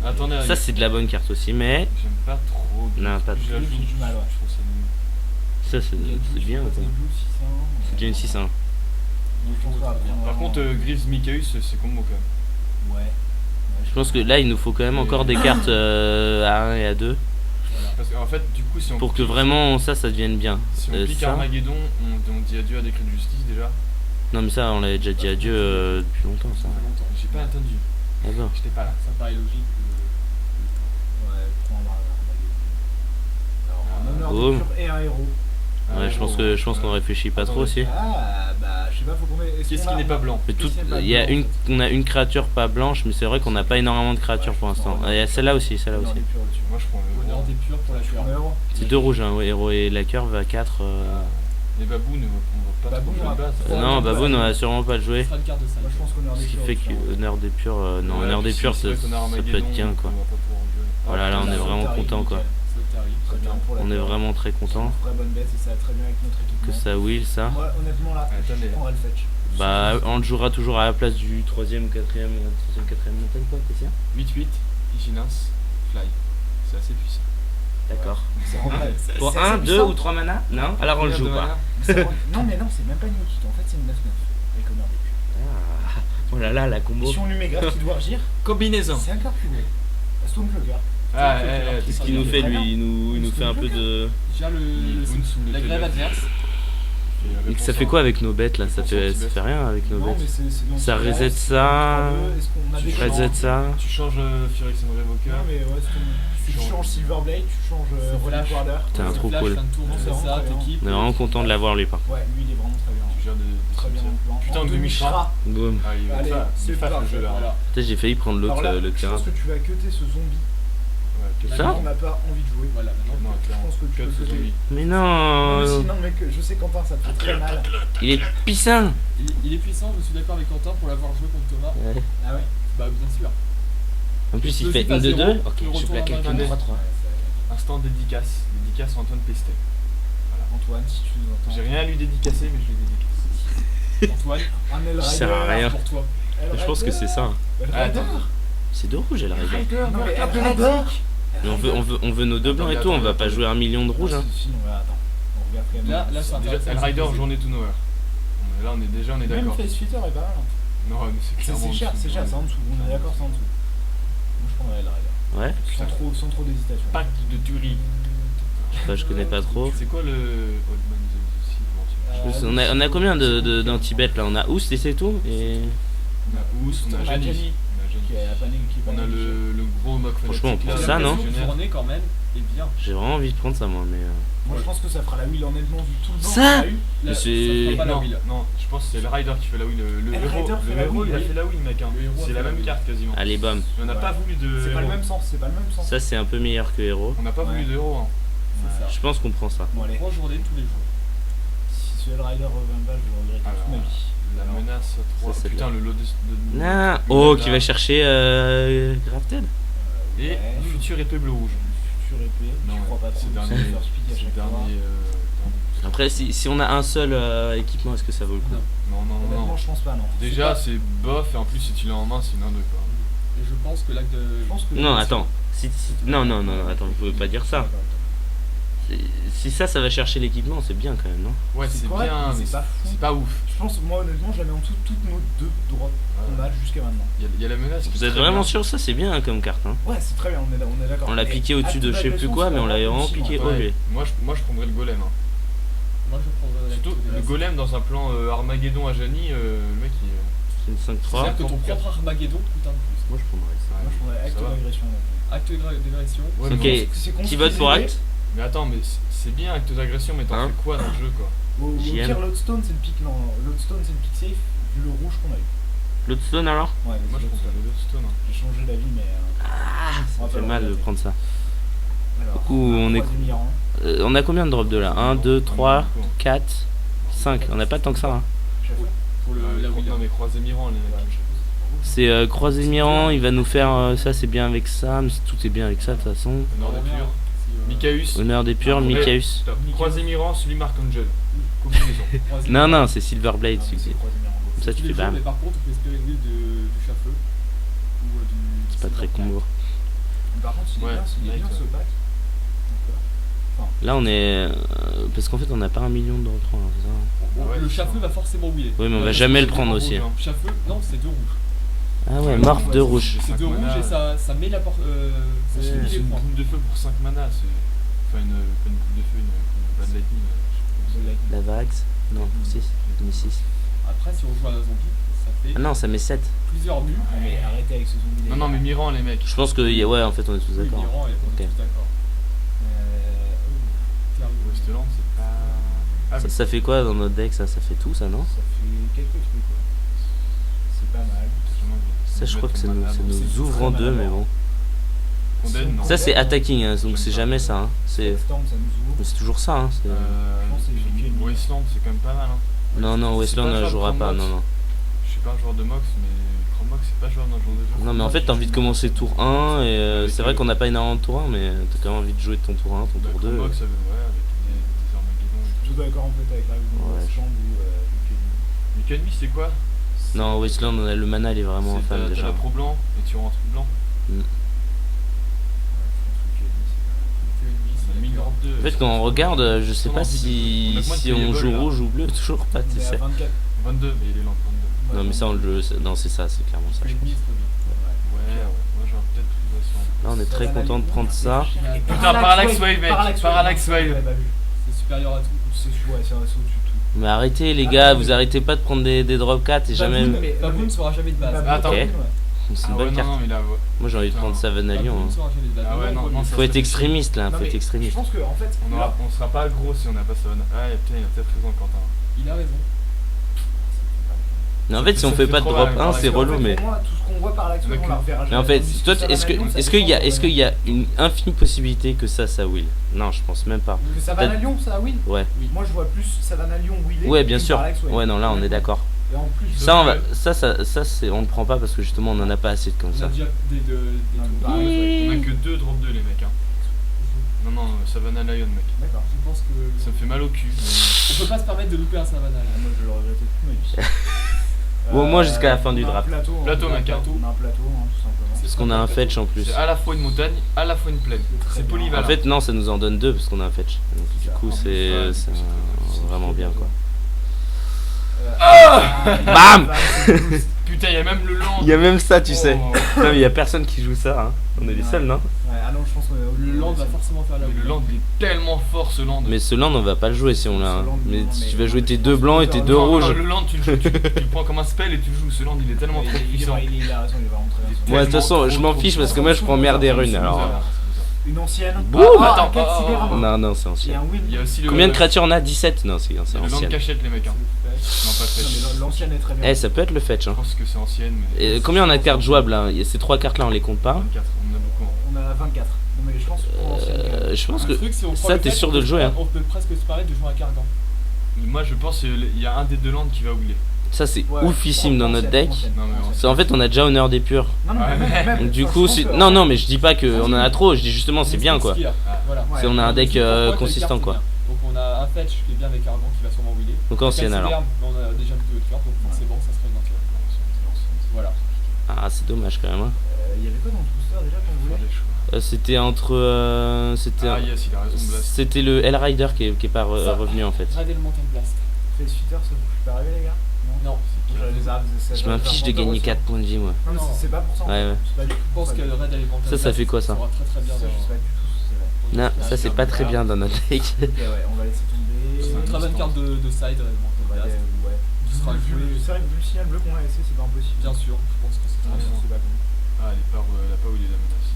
Attendez, Ça c'est de la bonne carte aussi, mais j'aime pas trop. Non, pas Plus je la trop. joue, J'ai du mal, ouais. Je trouve ça nul. ça c'est bien quoi. C'est déjà une 6-1. Par contre, Greaves Micaeus, c'est combo quand même. Ouais. Je pense que là il nous faut quand même encore des cartes à 1 et à 2 Parce qu'en fait, du coup, si on pour que vraiment ça devienne bien. Si on pique Ça. Armageddon, on dit adieu à des cris de justice déjà. Non mais ça on l'avait déjà dit adieu depuis longtemps ça. Ça fait longtemps. J'ai pas entendu. D'accord. J'étais pas là. Ça paraît logique. Ouais, prendre un honneur Oh. de pur et un héros. Ouais, je pense qu'on réfléchit pas trop aussi. Ah, bah, je sais pas, faut qu'on ait. Qu'est-ce qui n'est pas blanc? Mais tout, Qu'est-ce qui est pas il y a blanc, on a une créature pas blanche, mais c'est vrai qu'on n'a pas énormément de créatures pour l'instant. Il y a celle-là aussi, celle-là aussi. Moi, je prends le Honneur des purs pour la Je prends curve. le héros. C'est 2 rouges, hein, ouais, héros et la curve à 4. Les babounes, on va pas Baboon, trop jouer de base. ouais. Non, Baboon, on va sûrement pas le Ce jouer. sera une carte de side. Moi, je pense qu'on est Ce qui fait que honneur des purs, non, Ouais, honneur des puis purs, c'est ça, vrai qu'on a ça Armageddon, peut être bien quoi. on va pas pouvoir en jouer. Voilà, là on est vraiment content quoi. Ça t'arrive. Très bien pour la On est curve. vraiment très content Très bonne bête et ça va très bien avec notre équipement. que ça will ça. Moi, honnêtement, là, Attendez. je prendrais le fetch. Bah, on le jouera toujours à la place du 3ème ou 4ème montagne quoi, Christian? 8-8, Vigilance, Fly. C'est assez puissant. D'accord. C'est en vrai. Pour C'est 1, assez 2 puissant. ou 3 mana? Non? Alors on le Combien joue de pas. mana Non, mais non, c'est même pas une kit. En fait, c'est une 9-9 avec honneur des purs. Ah, oh là là, la Et combo. si on lui met grave qui doit agir, Combinaison. c'est encore plus beau. Stonecloaker. Ah, Qu'est-ce qu'il nous fait lui? Il nous fait un peu de. Déjà la grève adverse. Ça fait quoi avec nos bêtes là? Ça fait rien avec nos Non, mais bêtes. c'est donc Ça c'est reset vrai, ça. c'est est-ce qu'on a des Reset commandes ça. Tu changes Phyrexian Revoker. Non, mais ouais, tu changes Silverblade, tu changes C'est Relic flash. Warder. Putain, C'est trop flash, cool. fin de tour, Non, tu c'est fais ça, vraiment très t'équipes. On est vraiment content de l'avoir lui par contre. Ouais, lui il est vraiment très bien. Tu gères des Très bien. Putain, En de Mishra. Boum. Ah, il Allez, est fat, c'est il est fat le parfait, jeu là. Voilà. Peut-être j'ai failli prendre Alors l'autre là, le je terrain. pense que tu vas cutter ce zombie. Ça Maintenant, on n'a pas envie de jouer. Voilà, maintenant. Non, Je clairement. pense que tu Cut peux ce sauter. zombie. Mais Non, mais non. sinon, mec, je sais Quentin, ça te fait très mal. Il est puissant. Il est puissant, je suis d'accord avec Quentin pour l'avoir joué contre Thomas. Ouais. Ah ouais. Bah, bien sûr. En plus il Le fait type à 1 de 2. zéro, Ok, le je retour plaque en avec main une gauche. 3-3. Instant dédicace. Dédicace Antoine Pestet. Antoine, si tu nous entends. J'ai rien à lui dédicacer, mais je lui dédicace. Antoine, Un El Ça sert à Rider. rien. pour toi. El Je pense que Rider. c'est ça. El Ah, Rider. attends. C'est 2 rouges elle arrive. Non, mais El Rider. Mais on veut nos 2 blancs et tout, on va pas jouer 1 million de rouges hein. Sinon, ouais, attends. On regarde quand même. Là, c'est Déjà, intéressant. El Rider, journée to nowhere. Là, on est Même d'accord. Face Fighter est pas mal. Non, mais c'est clairement. C'est cher, c'est cher, c'est en dessous. On est d'accord, c'est en dessous. Moi, je prendrais El Rider. Ouais, Sans trop d'hésitation. Pacte de tuerie. je connais pas trop. C'est quoi le Oldman the Sea? On a combien d'anti-bêtes là? On a Oust et c'est tout et... On a Ous, on a On a Jenny. Jenny. Qui est pas né- qui est pas On a négligé. le gros mock fanatique. Franchement, on là, prend le ça, non légionnaire. Tournée quand même, et bien. J'ai vraiment envie de prendre ça moi mais... Moi, je pense que ça fera la wheel honnêtement vu tout le blanc Ça qu'on a eu. Mais Là, c'est- ça fera pas la Non, wheel. non, je pense que c'est le Rider qui fait la wheel. Le El héros, Rider fait le la héros wheel, il a oui. fait la wheel, mec. Hein. Le héros a C'est fait la la même wheel. carte quasiment. Allez bam. Mais on n'a pas voulu de C'est pas le héros. même sens, c'est pas le même sens. Ça c'est un peu meilleur que héros. On n'a pas voulu Ouais. de héros. Hein. C'est ça. Je pense qu'on prend ça. Bon, allez. 3 journées tous les jours. Si ce El Rider revient pas, je vais regretter toute ma vie. La menace 3. Ça, c'est Putain, le lot de. Non. Oh, qui va chercher Grafted. Et Ouais. futur épée bleu-rouge. Futur épée, Non, je crois pas trop. c'est que dernier. ça va faire speed à C'est chaque le fois. dernier. Après si on a un seul équipement, est-ce que ça vaut le coup? Non. Non, non, Honnêtement, non. je pense pas, non. Déjà, c'est bof, et en plus, si tu l'as en main, c'est une 1-2 quoi. Et je pense que l'acte de. Je pense que. Non attends. Non, attends, vous pouvez pas dire ça. Si ça va chercher l'équipement, c'est bien quand même, non? Ouais, c'est correct, bien, mais mais c'est pas fou. c'est pas ouf. Je pense, moi honnêtement, je la mets en dessous de toutes nos 2 drops qu'on a jusqu'à maintenant. Il y a la menace qui Vous est êtes très vraiment bien. sûr, ça c'est bien hein, comme carte, hein. Ouais, c'est très bien, on est d'accord. On l'a Mais piqué au-dessus de je sais plus quoi, mais on l'avait vraiment piqué haut, lui. Moi je prendrais le golem. Hein. Moi je prendrais Surtout l'acte de le grâce. golem dans un plan Armageddon à Jani, le mec il. C'est une 5-3. C'est-à-dire que ton propre Armageddon coûte un de plus. Moi je prendrais ça. Moi je prendrais acte Ça va. d'agression. Acte d'agression. Ouais, Ok. mais C'est Qui vote pour acte? Mais attends, mais c'est bien acte d'agression, mais t'en Hein fais quoi dans le jeu quoi? Au JM. pire, Lodestone c'est le pic. Non, Lodestone c'est le pic safe vu le rouge qu'on a eu. L'Outstone alors? Ouais, Moi je prends le Stone. Hein. J'ai changé d'avis, mais. Ça fait mal de prendre ça. Alors, Du coup, on est. troisième Iran. On a combien de drops de là? 1, 2, 3, 4, 5. On n'a pas tant que ça. Hein. Chef. Pour la Wii. Non mais croisé Miran les mecs. C'est croisé Miran, il va nous faire ça, c'est bien avec ça, mais tout est bien avec ça de toute façon. Honneur des purs. Mikaeus. Honneur des purs, Ouais. Mikaeus. Top. Croisé Miran, celui Marc Angel. Combinaison. Non, non, c'est Silverblade. Non, mais c'est celui-ci. le troisième Iran. Comme ça, tu fais bam. Mais par contre, on peut espérer une wheel du Chafeu. Ou du. C'est pas très combo. Par contre, il est Ouais, bien, il est bien mec, ce pack. Là, on est. Parce qu'en fait, on n'a pas 1 million de drops, hein, c'est ça. Ah ouais, Le c'est Chafeu ça. va forcément wheeler. Oui, mais on va Ouais, jamais le c'est prendre en aussi. rouge, hein. Chafeu, non, c'est 2 rouges. Ah ouais, morph de rouge. C'est Cinq 2 rouges mana. et ça met la porte. Ça C'est subit les une points. boule de feu pour 5 mana, c'est. Enfin, pas une boule de feu, une Bad Lightning. La Vax. Non, 6. Mais 6. Après, si on joue à un zombie, ça fait Ah non, ça met 7. plusieurs buts. Ah, mais arrêtez avec ce zombie. Non, non, mais Miran, les mecs. Je pense que. Ouais, en fait, on est tous Oui, d'accord. Miran, et on Ok. est tous d'accord. Westland, c'est pas. Ah, mais Ça fait quoi dans notre deck ça? Ça fait tout ça, non? Ça fait quelques trucs, quoi. C'est pas mal. Ça, je crois que ça nous c'est ouvre en très deux, mal mais avant. bon. Condamne, non. Ça, c'est attacking, hein, donc c'est jamais ça. Hein. C'est Storm, ça nous ouvre. c'est toujours ça. Hein. c'est- Je pense que c'est GQ. Westland, c'est quand même pas mal. Hein. Non, non, C'est Westland pas ne joueur jouera de pas. Mox. Non, non. Je suis pas un joueur de Mox, mais Chromox, c'est pas joueur d'un joueur de jeu. Non, mais en fait, t'as envie de commencer tour 1. Et c'est vrai qu'on n'a pas énormément de tour 1, mais t'as quand même envie de jouer ton tour 1, ton Bah, tour 2. Chromox, ouais, avec des Armageddon et Je tout. suis d'accord en fait avec la Ouais. jambe ou Mais Canby, c'est quoi? Non, Westland, le mana, il est vraiment C'est- fan t'as déjà. la pro blanc et tu rentres blanc. C'est 1000 drop 2. En fait, quand on regarde, je sais pas si on joue rouge ou bleu, toujours pas, tu Mais à sais. 24. 22, mais il est lent, 22. Non, mais ça, on le. Non, c'est ça, c'est clairement ça. je pense. Ouais, moi j'aurais peut-être pris Westland. Là, on est très content de prendre ça. Putain, Parallax Wave, mec. Parallax Wave. C'est supérieur à tout. C'est ouais, c'est au-dessus de tout. Mais arrêtez, les Ah, gars, oui. vous arrêtez pas de prendre des drop 4 et jamais. Baboon ne sera jamais de base. Baboon, Attends. ouais. C'est Ah une ouais, bonne non, carte. non, mais là, ouais. Moi, j'ai envie de prendre Putain. Savannah Lyon. Baboon ne Hein. sera jamais de base. Ah ouais, non, non, Faut être extrémiste là, Non, faut mais être Je extrémiste. pense que en fait, là, On sera pas gros si on n'a pas Savannah. Ah, putain, il a peut-être raison, Quentin. Il a raison. Mais en fait, si on Ça fait fait pas de trop drop mal, 1, Parallax c'est Wave. relou, mais. Pour moi, tout ce qu'on voit par l'action, on la reverra Mais jamais. en fait, Tandis que toi, Savannah est-ce que Lyon, ça est-ce qu'il y a dépend est-ce qu'il y a une infime possibilité que ça will? Non, je pense même pas. Que Savannah Lyon, ça win. Ouais. Moi, je vois plus Savannah Lyon wheeler. Ouais, bien que sûr. Parallax Wave. Ouais, non, là, on est d'accord. Et en plus, Ça, on va, ça, c'est, on le prend pas parce que justement, on en a pas assez de comme On a ça. déjà des Non, tours. Parallax Wave. On a que 2 drop 2, les mecs. Hein. Non, non, Savannah Lion, mec. D'accord. Je pense que. Ça me fait mal au cul. Mais... On peut pas se permettre de louper un Savannah. Ah, moi, je le regrettais toute ma vie. Bon, au moins jusqu'à la fin du on a un draft. Plateau, Plateau, mec. On a un plateau, hein, tout simplement. Parce qu'on a un fetch en plus. C'est à la fois une montagne, à la fois une plaine. Très C'est bien. polyvalent. En fait, non, ça nous en donne 2 parce qu'on a un fetch. Donc, du coup, c'est Ouais, c'est c'est vraiment bien quoi. Ah Bam. Putain, il y a même le land. Il y a même ça, tu sais. Oh. Putain, mais il y a personne qui joue ça. Hein. On est les seuls, non? Ouais, ah non, je pense que Le land va forcément faire la Mais wheel. le land, il est tellement fort, ce land. Mais ce land, on va pas le jouer si on l'a. hein. Ce land, Mais non, si mais- tu vas jouer non, tes mais 2 je blancs et pense tes que 2 Non, non, rouges. le land, tu le prends comme un spell et tu le joues. Ce land, il est tellement trop puissant. Il a raison, il va rentrer là-dessus. Moi, de toute façon, je m'en fiche parce que moi, je prends merde des runes. Alors. Une ancienne. Boum. Ah, Attends, un quatre cyber. Non, non, c'est Il y a ancien. un win. Il y a aussi le. Combien de créatures on a? 17? Non, c'est Il y a le land ancien. cachette, les mecs. Hein. Non, pas Non, fait. mais l'ancienne est très bien. Eh, ça peut être le fetch. Je Hein. pense que c'est ancienne. Mais... Et combien on a de cartes jouables là? Ces 3 cartes là, on les compte pas. 24, on en a beaucoup. Hein. On a 24. Non, mais je pense que pour l'ancienne. Je pense Le que. truc, c'est on prend ça, le t'es fetch, sûr de le jouer, hein. On peut presque se permettre de jouer un cargan. Moi, je pense qu'il y a un des 2 lands qui va wheeler. Ça, c'est Ouais, oufissime dans notre deck. ancienne. Non, mais C'est en fait, on a déjà honneur des purs. Non, non, mais même, Donc, du je coup, pense si... que- non, non, mais je dis pas qu'on en a trop. Je dis justement, c'est bien quoi. Voilà. Ouais. C'est on a un deck C'est pourquoi que les consistant cartes, quoi. c'est bien. Donc on a un fetch qui est bien avec Argan qui va sûrement wheeler. Donc ancienne Quatre alors. cybernes, mais on a déjà plus de haute carte, donc forcément ça serait une ancienne. Voilà. Ah, c'est dommage quand même. Hein. Il y avait quoi dans le booster déjà qu'on Faire voulait? des choix. C'était entre. C'était Ah yes, il a raison, Blast. c'était le Hell Rider qui est pas Ça. revenu en fait. Raid Elemental Blast. Face Fitter, ça vous fait pas rêver les gars? Non. J'avais les arbres, Je m'affiche de gagner 4 points de vie moi. Non, mais c'est pas pour ça. en Ouais, fait. ouais. C'est pas du tout Je pour pense que le Raid Elemental Ça Blast, fait quoi, ça sera très très bien. Ça, je sais pas du tout ce que c'est vrai. Non, ça c'est pas très bien dans notre deck. Ok, ouais, on va laisser tomber. C'est une très bonne carte de side Elemental Ouais, Blast. ouais. Qui sera joué, C'est vrai que vu le signal bleu qu'on a laissé, c'est pas impossible. bien sûr. Je pense que c'est très Ah, bien. C'est pas con. Ah, elle a pas où il est la menace.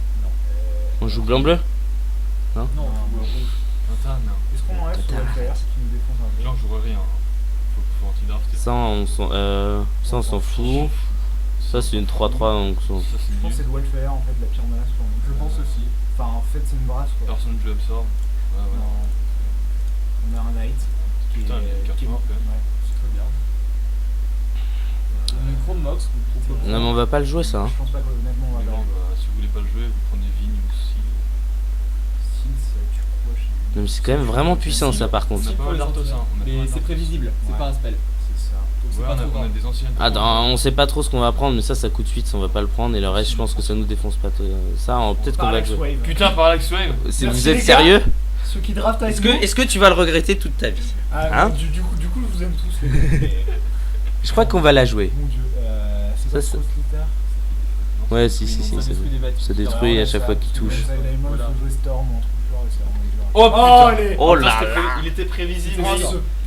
On joue blanc-bleu. Non, Non. rouge. Attends, non. Est-ce qu'on enlève sur le faire qui nous défonce un peu? Là, on jouerait rien. Faut anti-draft. Ça on s'en fout. Ça c'est une 3-3 donc Ça, Je c'est pense que c'est nul. le welfare en fait, la pire menace pour nous. Je pense aussi. Enfin, en fait, c'est une brasse quoi. Personne ne joue absorbe. Ouais, ouais. Non. On a un knight qui Putain, il y a une carte qui est noire, quand même. ouais. C'est très bien. Une Chrome Mox, vous propose. Non mais on va pas le jouer ça. Hein. Je pense pas qu'honnêtement on va Mais pas non, bah, si vous voulez pas le jouer, vous prenez Vigne ou Seal. tu crois chez lui. Non mais c'est quand même vraiment puissant ça par contre. On a pas mal d'Arthos, hein. On a pas Mais mal c'est d'Arthos. prévisible, c'est Ouais. pas un spell. C'est ça. Donc c'est Ouais, pas trop on a grave. des anciennes. Ah, on sait pas trop ce qu'on va prendre mais ça coûte 8, on va pas le prendre et le reste je pense que ça nous défonce pas. Ça peut-être qu'on va le Parallax jouer. Wave. Putain, Parallax Wave. Merci, Vous les êtes gars. sérieux? Ceux qui draftent avec nous. Est-ce que tu vas le regretter toute ta vie? Ah, Hein du coup, je vous aime tous. Les gars. Mais, Je crois qu'on va la jouer. mon dieu. C'est pas Ça, trop Slita. Ouais si Ça ça détruit des bêtes. ça détruit à chaque fois qu'il touche. Il Voilà. faut jouer Storm ou un truc du genre et c'est vraiment bizarre. Oh putain. allez. Oh Putain, là c'était là. Il était prévisible. Oh, ça. ce-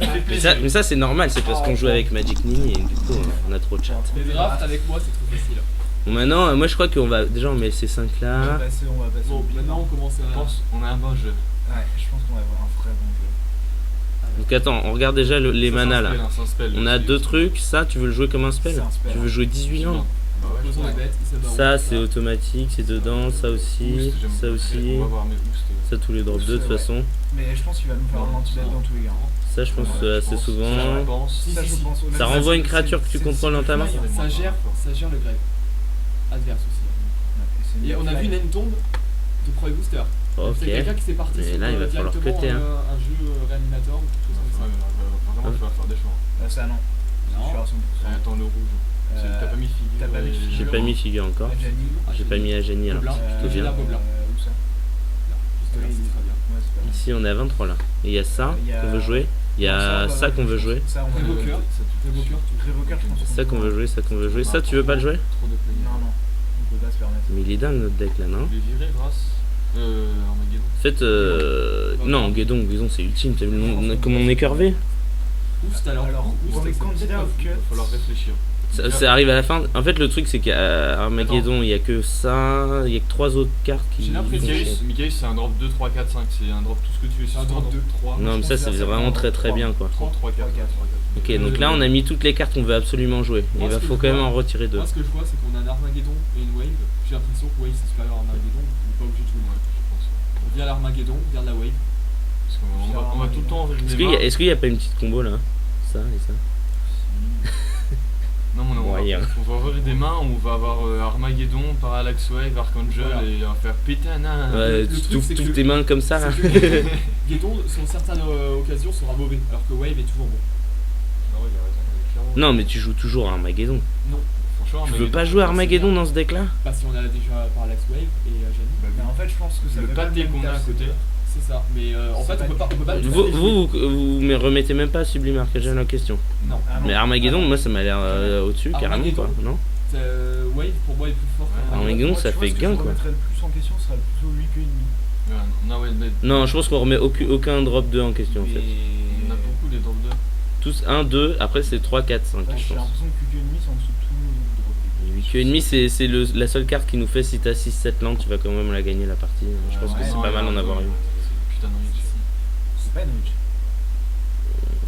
Ça fait Mais plaisir. ça c'est normal, c'est parce qu'on joue avec Magic Nini et du coup on a trop de chat. Les drafts avec moi, c'est trop facile. Bon maintenant moi je crois qu'on va déjà on met ces 5 On va là. passer Bon, au bilan. maintenant on commence Je à. pense qu'on a un bon jeu. Ouais, je pense qu'on va avoir un vrai bon jeu. Donc attends, on regarde déjà les Ça, manas c'est un là. spell, hein, c'est un spell. On a C'est- deux trucs, ça tu veux le jouer comme un spell? C'est un spell. Tu veux jouer 18 landes? Bah ouais, je Posons pense. les bêtes, il se Ça barre. c'est automatique, c'est dedans, ça aussi, Boost, j'aime ça beaucoup. aussi, On va voir mes boosts. ça tous les drops 2 de toute Ouais. façon. Mais je pense qu'il va nous faire un anti-bet dans tous les cas. Ça je pense Ouais, assez je souvent. pense. Ça, je pense, honnêtement, Ça renvoie une c'est- créature que tu c'est- contrôles dans ta main? c'est- Ça gère le grave. Adverse aussi. c'est Et on a fly. vu une tombe de Pro Booster. Ok. C'est quelqu'un qui s'est parti Mais sur là, il va falloir directement cutter, hein. un jeu réanimateur ou quelque chose comme ça. Vraiment, tu vas faire des choix. Ça non. Je suis à 100%. Attends, le rouge. T'as pas mis figure. t'as pas mis figure. J'ai pas mis figure encore. Gianni. J'ai pas mis Ageni alors Blanc. c'est plutôt J'ai bien. l'arbre blanc. Où ça? Juste là, c'est très bien. Ouais, c'est pas mal. Ici on est à 23 là. Et il y a ça Il y a- qu'on veut jouer. Il y Non, a on va ça qu'on veut jouer. Ça, on va Révoqueur. Révoqueur, Révoqueur, je pense. Ça qu'on veut jouer, ça qu'on veut jouer. Ça tu veux pas le jouer? Trop de play. Non, non. On peut pas se permettre. Mais il est dingue notre deck là, non? Je vais virer grâce. Armageddon. En fait, non, Guédon c'est ultime. T'as vu le nom- comme on est curvé? Oust alors. Pour Oust, les c'est- candidats au cut, Il va falloir réfléchir. Ça arrive à la fin. En fait, le truc c'est qu'à Armageddon, il y a que ça, il y a que 3 autres cartes qui. J'ai l'impression- font chier. Michaelis, c'est un drop 2, 3, 4, 5. C'est un drop tout ce que tu veux. C'est un drop 2, 3. Non, mais ça c'est vraiment très très bien quoi. 3, 3, 4. Ok, donc là on a mis toutes les cartes qu'on veut absolument jouer. Il va faut quand même en retirer 2. Moi, ce que je vois, c'est qu'on a un Armageddon et une Wave. J'ai l'impression que Wave c'est supérieur à Armageddon, donc on n'est pas obligé de jouer. Je pense. On vient l'Armageddon, on vient la Wave. Parce qu'on va tout le temps ouvrir Est-ce des mains. qu'il y a pas une petite combo là? Ça et ça. Non, mais Moyen. on va ouvrir des mains où on va avoir Armageddon, Parallax Wave, Archangel Voilà. et on va faire pétana. Ouais, le tu truc, t'ouvres c'est toutes que- tes mains comme ça là. C'est que Guéton, sur certaines occasions, sera mauvais, alors que Wave est toujours bon. Ah ouais, il a raison, clairement. Non, mais tu joues toujours à Armageddon. Non, Franchement, Tu veux pas jouer à Armageddon dans ce deck là? pas si on a déjà Parallax Wave et Jani. Bah, Mais en fait, je pense que ça Le fait pas pâté même qu'on a à taf, côté. C'est ça, mais en C'est fait, pas on peut pas. Vous me remettez même pas Sublime Arcagène en question. Non. Ah non. Mais Armageddon, Ah non. moi ça m'a l'air au-dessus carrément Armageddon. quoi, non? Wave pour moi est plus fort. Ouais. Armageddon, Moi, ça tu vois, fait ce que gain, je quoi. remettrais le plus en question serait plutôt 8 que ennemi. Non, ouais, mais Non, je pense qu'on remet aucun drop 2 en question en fait. on a beaucoup les drop 2. Tous 1, 2, après c'est 3, 4, 5 J'ai je pense. l'impression que ennemi c'est en dessous de tous nos autres drops. 8 ennemi c'est la seule carte qui nous fait si t'as 6-7 landes tu vas quand même la gagner la partie. Je pense que Ouais, c'est pas mal d'en avoir une. Putain, non, C'est pas une reach.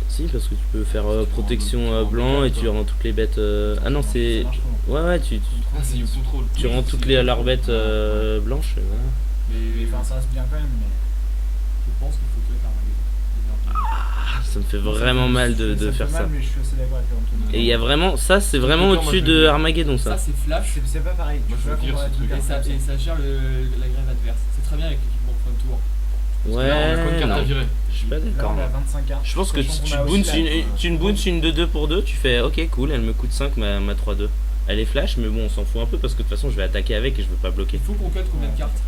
Si parce que tu peux faire protection blanc et tu rends toutes les bêtes. Ah non Ça c'est. marche comment? Ouais tu Ah, c'est You Control. rends toutes leurs bêtes blanches. Voilà. Mais enfin, ça reste bien quand même. Mais... Je pense qu'il faut que Armageddon. Ça me fait vraiment mal de me faire fait ça. mal, mais je suis assez d'accord avec Anthony. Et il y a vraiment. Ça c'est vraiment Moi, au-dessus je de le- Armageddon ça. Ça, c'est Flash. C'est pas pareil. Moi, Tu je vois, veux dire, comparer ce deux truc. cartes Et ça gère la grève adverse. C'est très bien avec l'équipement Front Tour. Ouais, Là, on a quoi de carte à non. virer? Je suis pas Là, d'accord. on a moi. 25 cartes. Je pense que Sachant qu'on tu a aussi bounces la- une de 2 pour 2, tu fais ok cool, elle me coûte 5 ma 3-2. Elle est flash, mais bon, on s'en fout un peu parce que de toute façon, je vais attaquer avec et je veux pas bloquer. Il faut qu'on cut combien de cartes?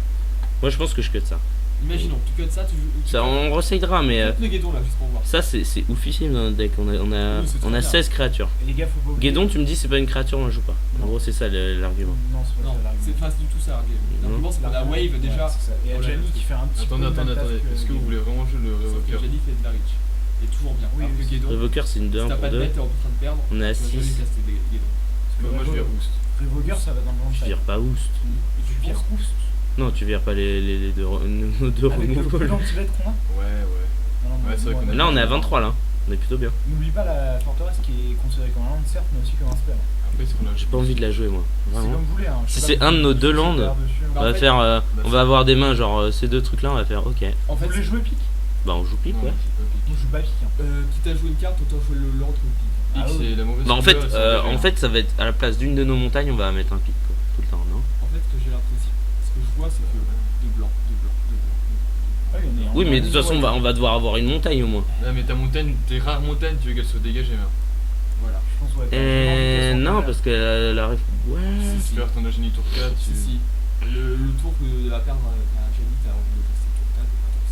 Moi, je pense que je cut ça. Imaginons, tu cut ça, tu joues. Ça, on ressaydera, mais Cut le guédon là, juste pour voir. ça, c'est oufissime dans notre deck. On a Oui, c'est très bien. 16 créatures. Et les gars, faut pas oublier. Guédon, tu me dis, c'est pas une créature, on la joue pas. En Non. gros, c'est ça l'argument. Non, c'est pas Non, ça l'argument. c'est pas du tout ça, l'argument c'est qu'on a wave Ouais, déjà. c'est ça. Et Voilà. Adjani qui fait un petit peu. Attendez, le même attendez, taf attendez. que Est-ce que vous voulez vraiment jouer le Sauf que révoqueur? j'ai dit fait de la reach. Et toujours bien. Oui, Alors que oui, Guédon, Révoqueur, c'est une 2 si 1 t'as pour pas de 2. bête, t'es en train de perdre. On est à Tu vas jamais 6. caster des Guédon. Moi je vais boost. Révoqueur, ça va dans le Tu long vires pas Oust. Et tu Pire penses boost. Non, tu vires pas les deux, nos deux Avec le removal. peu d'anti-bête qu'on a. Ouais, ouais. Non, non, Ouais, c'est vrai qu'on a- Là, on est à 23 là. On est plutôt bien. N'oublie pas la forteresse qui est considérée comme un land, certes, mais aussi comme un spell. Après, c'est qu'on a. J'ai pas envie de la jouer, moi. C'est Vraiment. comme vous voulez. Hein. Je Si sais c'est pas, un de nos deux super lands, dessus, On Bah, en va fait- faire, on va avoir des mains, genre ces deux trucs là, on va faire ok. En Vous fait, voulez jouer pique? Bah, on joue pique, Non, ouais. je joue pas pique. Moi je joue pas pique. Hein. quitte à jouer une carte, autant jouer le land que le pique. Ah Pique, oui. c'est la mauvaise Bah, en fait, couleur, c'est pas bien. ça va être à la place d'une de nos montagnes, on va mettre un pique quoi, tout le temps, non? En fait, ce que j'ai l'impression, ce que je vois, c'est que de blanc, de blanc, de blanc. Ah oui, Oui, mais de toute façon, on va devoir avoir une montagne au moins. Ouais, mais ta montagne, tes rares montagnes, tu veux qu'elles soient dégagées, merde. Voilà. Je pense ouais. j'ai envie qu'elle soit Non, en parce que la ouais. Si tu perds ton génie tour 4, Si, tu. si. Le tour de la perdre, t'as un génie, t'as envie de caster tour 4, et pas tour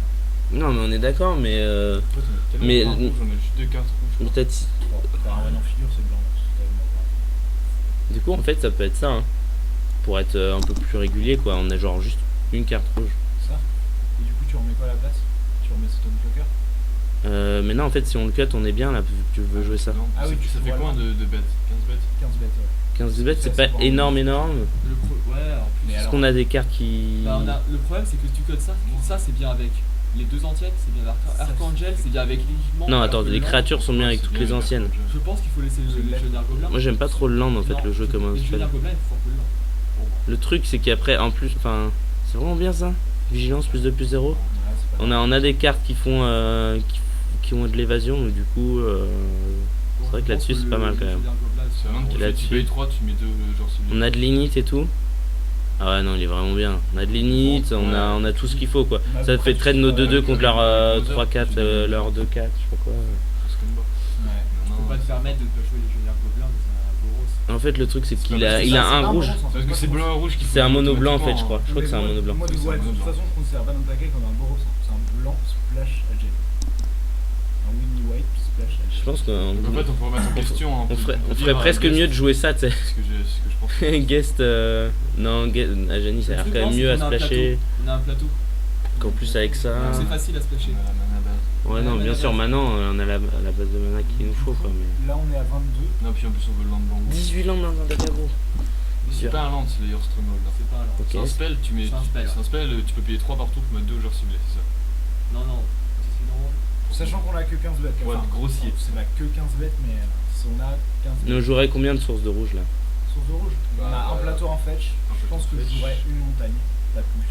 5. Non, mais on est d'accord, mais Toi, t'en as tellement Mais- de cartes rouges, on a juste 2 cartes rouges. peut-être. Bon, t'as un en figure, c'est blanc. C'est tellement blanc. Du coup, en fait, ça peut être ça, hein. Pour être un peu plus régulier, quoi. On a genre juste une carte rouge. Ça. Et du coup, tu remets quoi à la place? Tu remets Stone Clocker? Mais non, en fait, si on le cut, on est bien là, vu que tu veux jouer ça. Non, Ah oui, tu ça fait vois, combien là. de bêtes? 15 bêtes? 15 bêtes, ouais. 15 bêtes, c'est Ça, pas c'est pas énorme, énorme. énorme. Ouais, alors. Mais Parce alors, qu'on a des cartes qui. Bah, le problème, c'est que si tu codes ça c'est bien avec les deux anciennes, c'est bien Archangel, c'est bien avec l'équipement. Non, alors attends, que les le land, créatures sont bien avec C'est toutes bien les anciennes. Archangel. Je pense qu'il faut laisser le Légionnaire Gobelin. Moi, j'aime pas trop le land en fait, Non, le jeu comme un Le spell. Légionnaire Gobelin, il faut que le land. Pour moi. Le truc, c'est qu'après, en plus, enfin, c'est vraiment bien ça. Vigilance plus 2 plus 0. ouais, c'est pas On a des cartes qui font qui ont de l'évasion, donc du coup, Bon, vrai que je là-dessus, pense c'est pas le mal, quand même. Légionnaire Gobelin, C'est un land qui fait Là-dessus. tu payes 3, tu mets 2 genre ciblés. on a de l'init et tout. Ah ouais, non, il est vraiment bien. On a de l'init, on a tout ce qu'il faut quoi. On a Ça fait trade nos 2-2 contre leur Mother, 3-4, tu donnes- leur 2-4, je sais pas quoi. Parce que bah, Ouais. Tu peux pas te permettre de jouer Légionnaire Gobelin dans un Boros. En fait, le truc, c'est qu'il pas a, parce que il ça, a c'est un pas rouge. bon sens, parce que c'est blanc et rouge qui C'est un mono blanc en fait, je crois. Je crois que c'est un mono blanc. Moi, Oui, c'est ouais, un de mono toute blanc. façon, je considère pas notre paquet comme un Boros. Hein. C'est un blanc splash Adjani. Un Winnie White splash Adjani. Je pense qu'on Donc en fait, on pourrait mettre en question. hein, on ferait, peut on dire, ferait presque guest, mieux de jouer ça, tu sais. Ce que je pense. Guest, non, Ajani, ça a l'air Le truc, quand non, même c'est mieux à qu'on a un splasher. On a un plateau. Qu'en plus avec ça. Donc c'est facile à splasher. On a la mana base. Ouais, non, bien sûr, maintenant, on a la base de mana qu'il nous faut quoi. Mais... Là, on est à 22. Non, puis en plus, on veut le land blanc. 18 landes dans un deck aggro. C'est pas un land, c'est le Hearthstone Hold. C'est pas un land. Ok. C'est un spell, tu mets. C'est un spell, C'est un spell, tu peux payer 3 partout pour mettre 2 joueurs ciblés, c'est ça. Non, non. C'est normal. Sachant qu'on a que 15 bêtes. Ouais, grossier. C'est pas que 15 bêtes, mais si on a 15 Nous, on bêtes. jouerait combien de sources de rouge là? Source de rouge. On a Bah, un plateau en fetch. Je pense que je jouerais une montagne. Pas plus.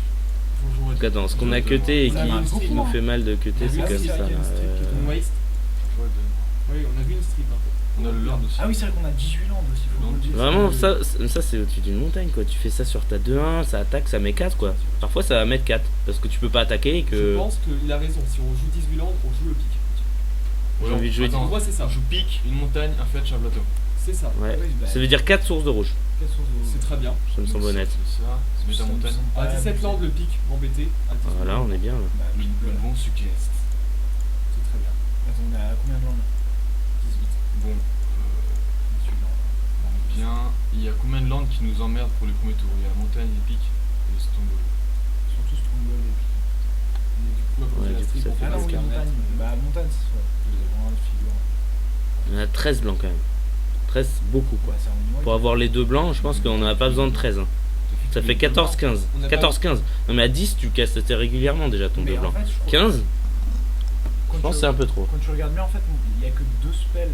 Donc attends, ce qu'on a cuté et On a un qui beaucoup, nous hein. fait mal de cuter, c'est Ah oui, comme c'est ça. vrai qu'il y a une strip qui Ton waste. Oui, on a vu une strip. Hein. On a le Lord aussi. Ah oui, c'est vrai qu'on a 18 landes aussi. Faut le dire. Vraiment, ça c'est au-dessus d'une montagne quoi. Tu fais ça sur ta 2-1, ça attaque, ça met 4 quoi. Parfois ça va mettre 4 parce que tu peux pas attaquer et Je que. pense qu'il a raison. Si on joue 18 landes, on joue le pic. J'ai envie de jouer Pour Attends, moi, c'est ça. je pique une montagne, un fetch, un plateau. C'est ça. Ouais. Oui, bah, Ça veut dire 4 sources de rouge. 4 sources de rouge. C'est très bien. Ça me semble honnête. C'est ça, c'est mettre ta montagne. À 17 landes, le pic embêté. À 18 Voilà, on est bien là. Bah, Le bon suggest. C'est très bien. Attends, on est à combien de landes là 18. Bon, 18 landes. on est bien. Il y a combien de landes qui nous emmerdent pour les premiers tours? Il y a la montagne, les pics et les Stonewall. Surtout Stronghold et puis. Et du coup, après, Ouais, la du coup, strip, ça on fait fait Ah pas non, ce oui, qu'à montagne. mettre. Bah, montagne, c'est ça. Vraiment une figure. On a 13 blancs quand même. 13 beaucoup quoi. Ouais, c'est un Winnie White. Pour avoir les deux blancs, je pense qu'on n'en a pas besoin de 13. Hein. Ça fait 14-15. On n'a pas- 14-15. Non mais à 10 tu casses assez régulièrement déjà ton Mais deux en blanc. fait, je trouve 15, quand je pense que tu- c'est un peu trop. Quand tu regardes bien, en fait, il y a que 2 spells,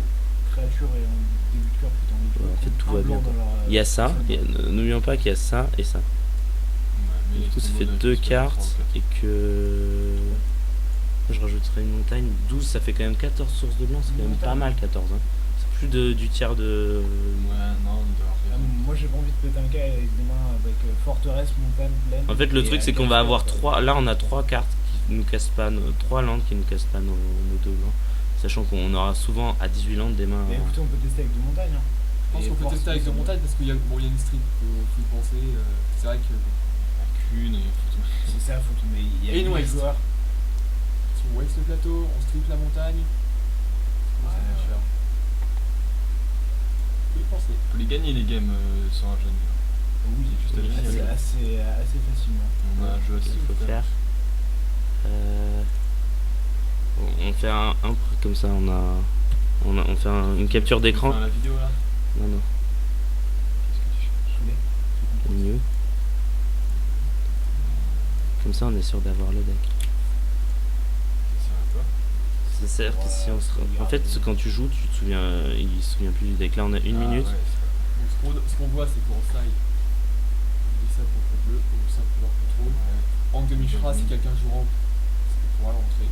créatures et en début de cœur, putain, envie de Ouais, en fait, tout va bien, quoi. Il y a ça, n'oublions pas qu'il y a ça et ça. Du coup ça fait 2 cartes et que... Moi, je rajouterai une montagne. 12 ça fait quand même 14 sources de blanc, c'est quand même pas mal 14. Hein. C'est plus du tiers de... Ouais, non, on doit Ah, moi, j'ai pas envie de péter un cas avec des mains avec forteresse, montagne, plaine. En fait le et truc c'est qu'on va avoir 3... Là on a 3 cartes qui nous cassent pas... 3 landes qui nous cassent pas nos deux blancs. Sachant qu'on aura souvent à 18 landes des mains... Mais écoutez, on peut tester avec 2 montagnes. Hein. Je pense qu'on peut tester avec de montagne parce qu'il y a une street, faut y penser. C'est vrai que. Qu'une et faut tout. C'est ça, faut tout. Mais il y a Et une des waste. joueurs. Si on waste le plateau, on strip la montagne. Ouais, Faut y penser. On peut les gagner les games sans un jeune. oui, juste à assez, gagner. assez facilement. On a un jeu assez qu'il faut fou, faire. On fait un comme ça, on fait une capture d'écran. Enfin, la vidéo là. Non, non, Qu'est-ce que tu cherches? Saoulé. mieux. Comme ça, on est sûr d'avoir le deck. Ça va pas. C'est certes, Ouais, si on se... c'est En fait, grave. quand tu joues, tu te souviens, il se souvient plus du deck. Là, on a une Ah, minute. ouais, c'est Donc ce qu'on voit, c'est qu'en slide, on dit ça pour le bleu, on dit ça pour leur contrôle. Ouais. Angle de Mishra, si quelqu'un joue rampe, c'est pour rentrer.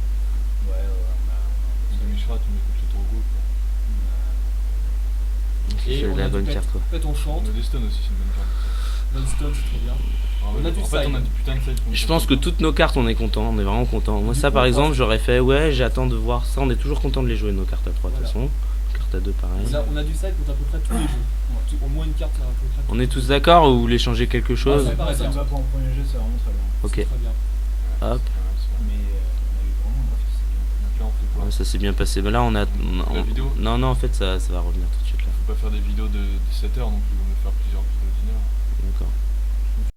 Ouais, on a Demi-Shra, tu mets contre le Togo. C'est on la a bonne du carte, quoi. En fait, on chante. On a des stuns aussi, c'est une bonne carte. Non-stop, c'est trop bien. On a du En fait, side. on a du putain de side. Je pense que toutes nos cartes, on est content, on est vraiment content. Moi, ça, par exemple, j'aurais fait, ouais, j'attends de voir ça. On est toujours content de les jouer, nos cartes à 3 de toute façon. Carte à 2, pareil. On a du side contre à peu près tous les jeux. Au moins une carte à peu près. On est tous d'accord ou vous voulez changer quelque chose? ça paraît Ça me bien. va pour un premier jeu, c'est vraiment très bien. Ok. C'est très bien. Hop. Mais on a eu vraiment un graphisme, c'est bien. Là, on fait quoi? Ouais, ça s'est bien passé. Mais là, on a. La vidéo? Non, non, en fait, ça va revenir tout de suite là. Faut pas faire des vidéos de 7 heures non plus, on va faire plusieurs vidéos d'1 heure.